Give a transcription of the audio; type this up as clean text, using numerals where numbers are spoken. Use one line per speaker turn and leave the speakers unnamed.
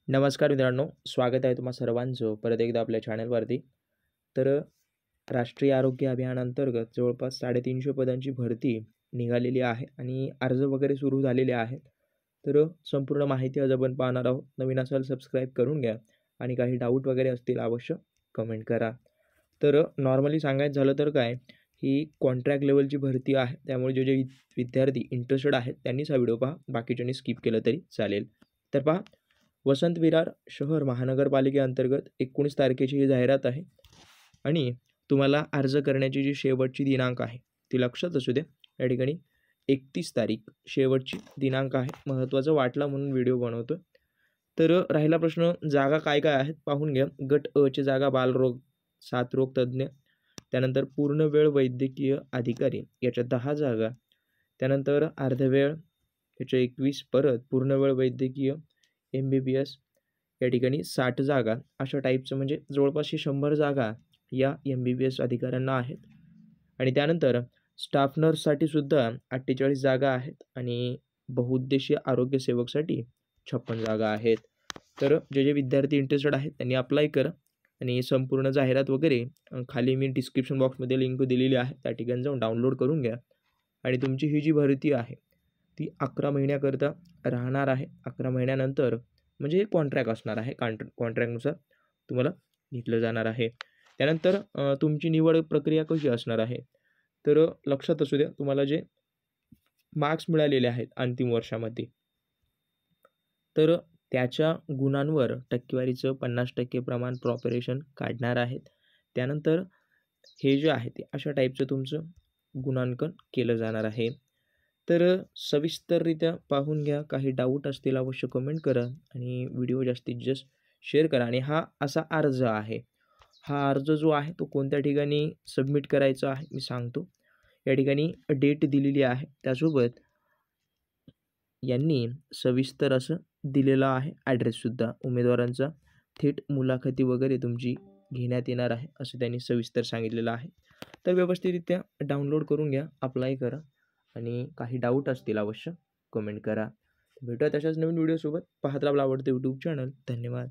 नमस्कार मित्रांनो, स्वागत आहे तुम्हा सर्वांचं परत एकदा आपल्या चॅनलवरती. तर राष्ट्रीय आरोग्य अभियानांतर्गत जवळपास 350 पदांची भरती निघालेली आहे आणि अर्ज वगैरे सुरू झालेले आहेत. तर संपूर्ण माहिती आज आपण पाहणार आहोत. नवीन असाल सबस्क्राईब करून घ्या आणि काही डाऊट वगैरे असतील अवश्य कमेंट करा. तर नॉर्मली सांगायचं झालं तर काय, ही कॉन्ट्रॅक्ट लेवलची भरती आहे. त्यामुळे जे जे विद्यार्थी इंटरेस्टेड आहेत त्यांनीच हा व्हिडिओ पहा, बाकीच्यांनी स्किप केलं तरी चालेल. तर पहा, वसंत विरार शहर महानगरपालिकेअंतर्गत 19 तारखेची ही जाहिरात आहे आणि तुम्हाला अर्ज करण्याची जी शेवटची दिनांक आहे ती लक्षात असू द्या. या ठिकाणी 31 तारीख शेवटची दिनांक आहे. महत्त्वाचं वाटला म्हणून व्हिडिओ बनवतो. तर राहिला प्रश्न, जागा काय काय आहेत पाहून घ्या. गट अ ची जागा बालरोग 7 रोग तज्ज्ञ, त्यानंतर पूर्ण वेळ वैद्यकीय अधिकारी याच्या 10 जागा, त्यानंतर अर्धवेळ याच्या 21, परत पूर्ण वेळ वैद्यकीय MBBS या ठिकाणी 60 जागा, अशा टाईपचं म्हणजे जवळपास 100 जागा या MBBS अधिकाऱ्यांना आहेत. आणि त्यानंतर स्टाफ नर्ससाठी सुद्धा 48 जागा आहेत आणि बहुउद्देशीय आरोग्य सेवकसाठी 56 जागा आहेत. तर जे जे विद्यार्थी इंटरेस्टेड आहेत त्यांनी अप्लाय करा आणि संपूर्ण जाहिरात वगैरे खाली मी डिस्क्रिप्शन बॉक्समध्ये लिंक दिलेली आहे, त्या ठिकाणी जाऊन डाउनलोड करून घ्या. आणि तुमची ही जी भरती आहे ती 11 महिन्याकरता राहणार आहे. 11 महिन्यानंतर म्हणजे कॉन्ट्रॅक्ट असणार आहे. कॉन्ट्रॅक्टनुसार तुम्हाला घेतलं जाणार आहे. त्यानंतर तुमची निवड प्रक्रिया कशी असणार आहे, तर लक्षात असू द्या, तुम्हाला जे मार्क्स मिळालेले आहेत अंतिम वर्षामध्ये, तर त्याच्या गुणांवर टक्केवारीचं 50% प्रमाण प्रॉपरेशन काढणार आहेत. त्यानंतर हे जे आहे ते अशा टाईपचं तुमचं गुणांकन केलं जाणार आहे. तर सविस्तररित्या पाहून घ्या. काही डाऊट असतील अवश्य कमेंट करा आणि व्हिडिओ जास्तीत जास्त शेअर करा. आणि हा असा अर्ज आहे, हा अर्ज जो आहे तो कोणत्या ठिकाणी सबमिट करायचा आहे मी सांगतो. या ठिकाणी डेट दिलेली आहे, त्यासोबत यांनी सविस्तर असं दिलेलं आहे ॲड्रेससुद्धा उमेदवारांचा. थेट मुलाखती वगैरे तुमची घेण्यात येणार आहे असं त्यांनी सविस्तर सांगितलेलं आहे. तर व्यवस्थितरित्या डाउनलोड करून घ्या, अप्लाय करा आणि काही डाऊट असतील अवश्य कमेंट करा. भेटूया तशाच नवीन व्हिडिओसोबत. पाहत राहा आपलं आवडतं यूट्यूब चॅनल. धन्यवाद.